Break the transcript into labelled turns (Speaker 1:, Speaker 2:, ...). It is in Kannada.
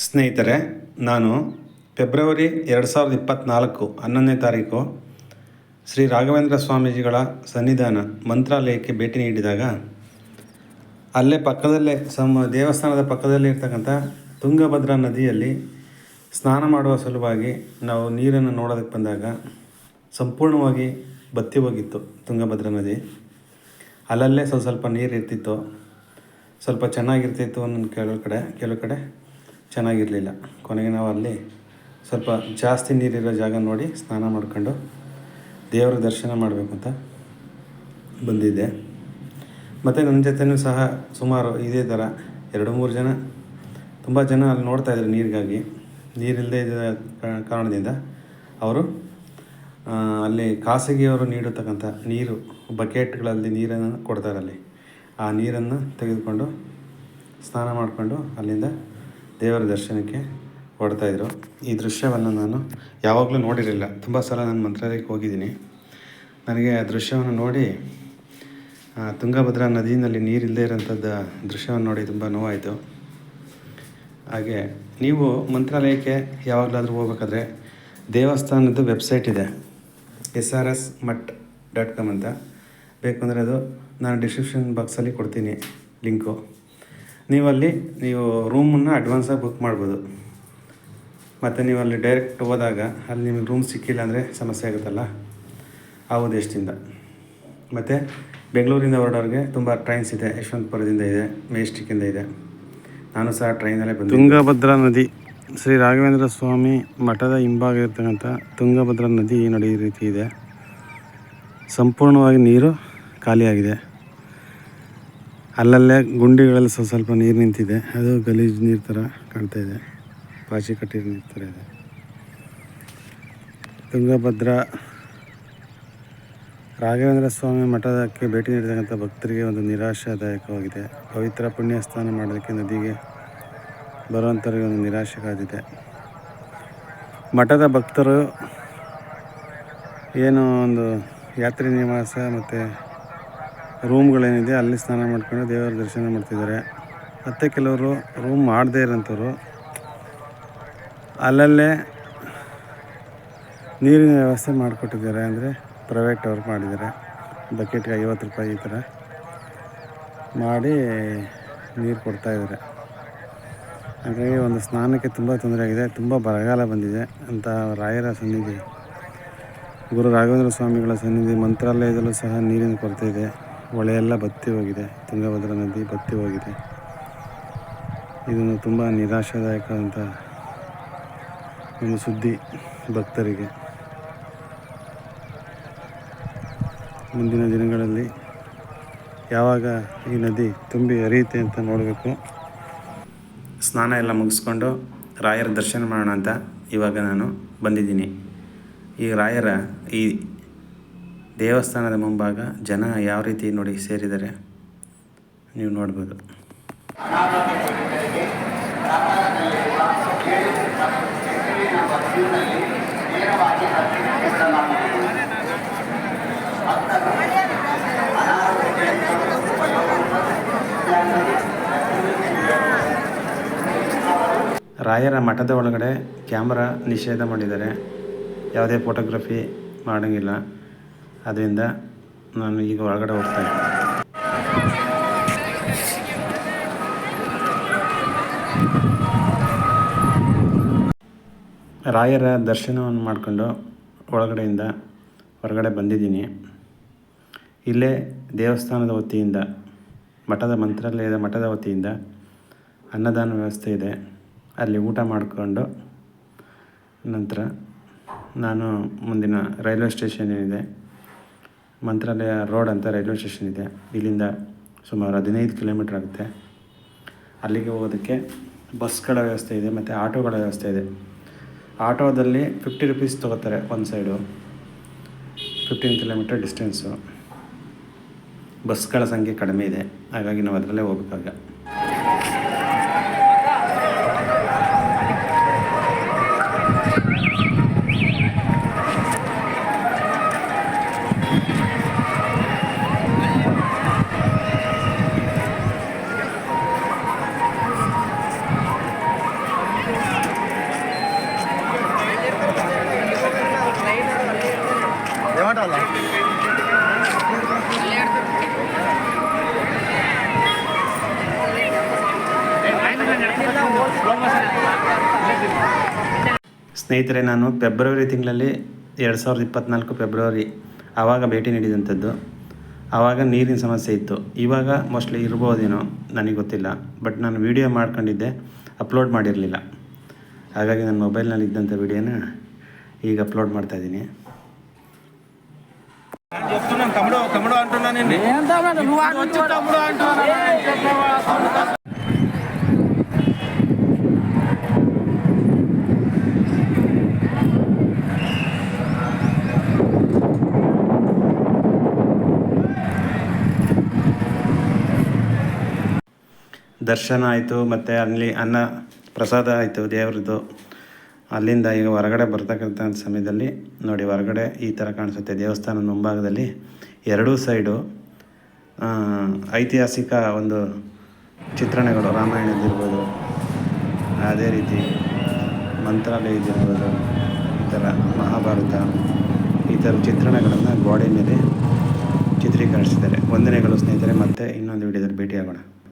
Speaker 1: ಸ್ನೇಹಿತರೆ, ನಾನು ಫೆಬ್ರವರಿ 2024 11ನೇ ತಾರೀಕು ಶ್ರೀ ರಾಘವೇಂದ್ರ ಸ್ವಾಮೀಜಿಗಳ ಸನ್ನಿಧಾನ ಮಂತ್ರಾಲಯಕ್ಕೆ ಭೇಟಿ ನೀಡಿದಾಗ ಅಲ್ಲೇ ಪಕ್ಕದಲ್ಲೇ ದೇವಸ್ಥಾನದ ಪಕ್ಕದಲ್ಲೇ ಇರ್ತಕ್ಕಂಥ ತುಂಗಭದ್ರಾ ನದಿಯಲ್ಲಿ ಸ್ನಾನ ಮಾಡುವ ಸಲುವಾಗಿ ನಾವು ನೀರನ್ನು ನೋಡೋದಕ್ಕೆ ಬಂದಾಗ ಸಂಪೂರ್ಣವಾಗಿ ಬತ್ತಿ ಹೋಗಿತ್ತು ತುಂಗಭದ್ರಾ ನದಿ. ಅಲ್ಲಲ್ಲೇ ಸ್ವಲ್ಪ ನೀರು ಇರ್ತಿತ್ತು, ಸ್ವಲ್ಪ ಚೆನ್ನಾಗಿರ್ತಿತ್ತು ಅನ್ನೋ ಕೆಲವು ಕಡೆ ಚೆನ್ನಾಗಿರಲಿಲ್ಲ. ಕೊನೆಗೆ ನಾವು ಅಲ್ಲಿ ಸ್ವಲ್ಪ ಜಾಸ್ತಿ ನೀರಿರೋ ಜಾಗ ನೋಡಿ ಸ್ನಾನ ಮಾಡ್ಕೊಂಡು ದೇವರ ದರ್ಶನ ಮಾಡಬೇಕು ಅಂತ ಬಂದಿದ್ದೆ. ಮತ್ತು ನನ್ನ ಜೊತೆಯೂ ಸಹ ಸುಮಾರು ಇದೇ ಥರ 2-3 ಜನ, ತುಂಬ ಜನ ಅಲ್ಲಿ ನೋಡ್ತಾಯಿದ್ರು ನೀರಿಗಾಗಿ. ನೀರಿಲ್ಲದೆ ಇದ್ದ ಕಾರಣದಿಂದ ಅವರು ಅಲ್ಲಿ ಖಾಸಗಿಯವರು ನೀಡತಕ್ಕಂಥ ನೀರು ಬಕೆಟ್ಗಳಲ್ಲಿ ನೀರನ್ನು ಕೊಡ್ತಾರಲ್ಲಿ, ಆ ನೀರನ್ನು ತೆಗೆದುಕೊಂಡು ಸ್ನಾನ ಮಾಡಿಕೊಂಡು ಅಲ್ಲಿಂದ ದೇವರ ದರ್ಶನಕ್ಕೆ ಹೊರಡ್ತಾಯಿದ್ರು. ಈ ದೃಶ್ಯವನ್ನು ನಾನು ಯಾವಾಗಲೂ ನೋಡಿರಲಿಲ್ಲ. ತುಂಬ ಸಲ ನಾನು ಮಂತ್ರಾಲಯಕ್ಕೆ ಹೋಗಿದ್ದೀನಿ. ನನಗೆ ಆ ದೃಶ್ಯವನ್ನು ನೋಡಿ, ತುಂಗಭದ್ರಾ ನದಿಯಲ್ಲಿ ನೀರಿಲ್ಲದೆ ಇರೋಂಥದ್ದು ದೃಶ್ಯವನ್ನು ನೋಡಿ ತುಂಬ ನೋವಾಯಿತು. ಹಾಗೆ ನೀವು ಮಂತ್ರಾಲಯಕ್ಕೆ ಯಾವಾಗಲಾದರೂ ಹೋಗ್ಬೇಕಾದ್ರೆ ದೇವಸ್ಥಾನದ ವೆಬ್ಸೈಟ್ ಇದೆ, srsmat.com ಅಂತ. ಬೇಕಂದರೆ ಅದು ನಾನು ಡಿಸ್ಕ್ರಿಪ್ಷನ್ ಬಾಕ್ಸಲ್ಲಿ ಕೊಡ್ತೀನಿ ಲಿಂಕು. ನೀವು ರೂಮನ್ನು ಅಡ್ವಾನ್ಸಾಗಿ ಬುಕ್ ಮಾಡ್ಬೋದು. ಮತ್ತು ನೀವು ಅಲ್ಲಿ ಡೈರೆಕ್ಟ್ ಹೋದಾಗ ಅಲ್ಲಿ ನಿಮಗೆ ರೂಮ್ ಸಿಕ್ಕಿಲ್ಲ ಅಂದರೆ ಸಮಸ್ಯೆ ಆಗುತ್ತಲ್ಲ, ಆ ಉದ್ದೇಶದಿಂದ. ಮತ್ತು ಬೆಂಗಳೂರಿಂದ ಹೊರಡೋರಿಗೆ ತುಂಬ ಟ್ರೈನ್ಸ್ ಇದೆ. ಯಶವಂತಪುರದಿಂದ ಇದೆ, ಮೆಜೆಸ್ಟಿಕ್ಕಿಂದ ಇದೆ. ನಾನು ಸಹ ಟ್ರೈನಲ್ಲೇ ಬಂದೆ. ತುಂಗಭದ್ರಾ ನದಿ, ಶ್ರೀ ರಾಘವೇಂದ್ರ ಸ್ವಾಮಿ ಮಠದ ಹಿಂಭಾಗ ಇರ್ತಕ್ಕಂಥ ತುಂಗಭದ್ರಾ ನದಿ ನಡೆಯೋ ರೀತಿ ಇದೆ. ಸಂಪೂರ್ಣವಾಗಿ ನೀರು ಖಾಲಿಯಾಗಿದೆ. ಅಲ್ಲಲ್ಲೇ ಗುಂಡಿಗಳಲ್ಲಿ ಸ್ವಲ್ಪ ನೀರು ನಿಂತಿದೆ. ಅದು ಗಲೀಜು ನೀರು ಥರ ಕಾಣ್ತಾಯಿದೆ, ಪಾಚಿ ಕಟ್ಟಿರೋ ನೀರು ಥರ ಇದೆ. ತುಂಗಭದ್ರಾ ರಾಘವೇಂದ್ರ ಸ್ವಾಮಿ ಮಠದಕ್ಕೆ ಭೇಟಿ ನೀಡಿರ್ತಕ್ಕಂಥ ಭಕ್ತರಿಗೆ ಒಂದು ನಿರಾಶಾದಾಯಕವಾಗಿದೆ. ಪವಿತ್ರ ಪುಣ್ಯ ಸ್ನಾನ ಮಾಡೋದಕ್ಕೆ ನದಿಗೆ ಬರುವಂಥವ್ರಿಗೆ ಒಂದು ನಿರಾಶೆ ಕಾದಿದೆ. ಮಠದ ಭಕ್ತರು ಏನೋ ಒಂದು ಯಾತ್ರಿ ನಿವಾಸ ಮತ್ತು ರೂಮ್ಗಳೇನಿದೆ ಅಲ್ಲಿ ಸ್ನಾನ ಮಾಡ್ಕೊಂಡು ದೇವರ ದರ್ಶನ ಮಾಡ್ತಿದ್ದಾರೆ. ಮತ್ತು ಕೆಲವರು ರೂಮ್ ಮಾಡದೇ ಇರೋಂಥವ್ರು ಅಲ್ಲಲ್ಲೇ ನೀರಿನ ವ್ಯವಸ್ಥೆ ಮಾಡಿಕೊಟ್ಟಿದ್ದಾರೆ. ಅಂದರೆ ಪ್ರೈವೇಟ್ ಅವ್ರು ಮಾಡಿದ್ದಾರೆ. ಬಕೆಟ್ಗೆ 50 ರೂಪಾಯಿ ಈ ಥರ ಮಾಡಿ ನೀರು ಕೊಡ್ತಾಯಿದ್ದಾರೆ. ಹಾಗಾಗಿ ಒಂದು ಸ್ನಾನಕ್ಕೆ ತುಂಬ ತೊಂದರೆ ಆಗಿದೆ. ತುಂಬ ಬರಗಾಲ ಬಂದಿದೆ ಅಂತ ರಾಯರ ಸನ್ನಿಧಿ, ಗುರು ರಾಘವೇಂದ್ರ ಸ್ವಾಮಿಗಳ ಸನ್ನಿಧಿ ಮಂತ್ರಾಲಯದಲ್ಲೂ ಸಹ ನೀರಿನ ಕೊರತೆ ಇದೆ. ಹೊಳೆಯೆಲ್ಲ ಬತ್ತಿ ಹೋಗಿದೆ, ತುಂಗಭದ್ರಾ ನದಿ ಬತ್ತಿ ಹೋಗಿದೆ. ಇದನ್ನು ತುಂಬ ನಿರಾಶಾದಾಯಕ ಅಂತ ಒಂದು ಸುದ್ದಿ ಭಕ್ತರಿಗೆ. ಮುಂದಿನ ದಿನಗಳಲ್ಲಿ ಯಾವಾಗ ಈ ನದಿ ತುಂಬಿ ಹರಿಯುತ್ತೆ ಅಂತ ನೋಡಬೇಕು. ಸ್ನಾನ ಎಲ್ಲ ಮುಗಿಸ್ಕೊಂಡು ರಾಯರ ದರ್ಶನ ಮಾಡೋಣ ಅಂತ ಇವಾಗ ನಾನು ಬಂದಿದ್ದೀನಿ. ಈ ರಾಯರ ಈ ದೇವಸ್ಥಾನದ ಮುಂಭಾಗ ಜನ ಯಾವ ರೀತಿ ನೋಡಿ ಸೇರಿದ್ದಾರೆ ನೀವು ನೋಡ್ಬೋದು. ರಾಯರ ಮಠದ ಒಳಗಡೆ ಕ್ಯಾಮ್ರಾ ನಿಷೇಧ ಮಾಡಿದ್ದಾರೆ. ಯಾವುದೇ ಫೋಟೋಗ್ರಫಿ ಮಾಡೋಂಗಿಲ್ಲ. ಅದರಿಂದ ನಾನು ಈಗ ಒಳಗಡೆ ಹೋಗ್ತಾಯಿದ್ದೆ. ರಾಯರ ದರ್ಶನವನ್ನು ಮಾಡಿಕೊಂಡು ಒಳಗಡೆಯಿಂದ ಹೊರಗಡೆ ಬಂದಿದ್ದೀನಿ. ಇಲ್ಲೇ ದೇವಸ್ಥಾನದ ವತಿಯಿಂದ, ಮಂತ್ರಾಲಯದ ಮಠದ ವತಿಯಿಂದ ಅನ್ನದಾನ ವ್ಯವಸ್ಥೆ ಇದೆ. ಅಲ್ಲಿ ಊಟ ಮಾಡಿಕೊಂಡು ನಂತರ ನಾನು ಮುಂದಿನ ರೈಲ್ವೆ ಸ್ಟೇಷನ್ ಏನಿದೆ, ಮಂತ್ರಾಲಯ ರೋಡ್ ಅಂತ ರೈಲ್ವೆ ಸ್ಟೇಷನ್ ಇದೆ, ಇಲ್ಲಿಂದ ಸುಮಾರು 15 ಕಿಲೋಮೀಟ್ರ್ ಆಗುತ್ತೆ. ಅಲ್ಲಿಗೆ ಹೋಗೋದಕ್ಕೆ ಬಸ್ಗಳ ವ್ಯವಸ್ಥೆ ಇದೆ ಮತ್ತು ಆಟೋಗಳ ವ್ಯವಸ್ಥೆ ಇದೆ. ಆಟೋದಲ್ಲಿ 50 ರೂಪೀಸ್ ತೊಗೋತಾರೆ ಒಂದು ಸೈಡು, 15 ಕಿಲೋಮೀಟರ್ ಡಿಸ್ಟೆನ್ಸು. ಬಸ್ಗಳ ಸಂಖ್ಯೆ ಕಡಿಮೆ ಇದೆ, ಹಾಗಾಗಿ ನಾವು ಅದರಲ್ಲೇ ಹೋಗ್ಬೇಕಾಗ. ಸ್ನೇಹಿತರೆ, ನಾನು ಫೆಬ್ರವರಿ ತಿಂಗಳಲ್ಲಿ 2024 ಫೆಬ್ರವರಿ ಆವಾಗ ಭೇಟಿ ನೀಡಿದಂಥದ್ದು. ಆವಾಗ ನೀರಿನ ಸಮಸ್ಯೆ ಇತ್ತು. ಇವಾಗ ಮೋಸ್ಟ್ಲಿ ಇರ್ಬೋದೇನೋ, ನನಗೆ ಗೊತ್ತಿಲ್ಲ. ಬಟ್ ನಾನು ವೀಡಿಯೋ ಮಾಡ್ಕೊಂಡಿದ್ದೆ, ಅಪ್ಲೋಡ್ ಮಾಡಿರಲಿಲ್ಲ. ಹಾಗಾಗಿ ನನ್ನ ಮೊಬೈಲ್ನಲ್ಲಿ ಇದ್ದಂಥ ವೀಡಿಯೋನ ಈಗ ಅಪ್ಲೋಡ್ ಮಾಡ್ತಾಯಿದ್ದೀನಿ. ದರ್ಶನ ಆಯಿತು, ಮತ್ತು ಅಲ್ಲಿ ಅನ್ನ ಪ್ರಸಾದ ಆಯಿತು ದೇವ್ರದ್ದು. ಅಲ್ಲಿಂದ ಈಗ ಹೊರಗಡೆ ಬರ್ತಕ್ಕಂಥ ಸಮಯದಲ್ಲಿ ನೋಡಿ, ಹೊರಗಡೆ ಈ ಥರ ಕಾಣಿಸುತ್ತೆ. ದೇವಸ್ಥಾನದ ಮುಂಭಾಗದಲ್ಲಿ ಎರಡೂ ಸೈಡು ಐತಿಹಾಸಿಕ ಒಂದು ಚಿತ್ರಣಗಳು, ರಾಮಾಯಣದಿರ್ಬೋದು, ಅದೇ ರೀತಿ ಮಂತ್ರಾಲಯದಿರ್ಬೋದು, ಈ ಥರ ಮಹಾಭಾರತ, ಈ ಥರ ಚಿತ್ರಣಗಳನ್ನು ಗೋಡೆ ಮೇಲೆ ಚಿತ್ರೀಕರಿಸಿದ್ದಾರೆ. ವಂದನೆಗಳು ಸ್ನೇಹಿತರೆ, ಮತ್ತೆ ಇನ್ನೊಂದು ವಿಡಿಯೋದಲ್ಲಿ ಭೇಟಿಯಾಗೋಣ.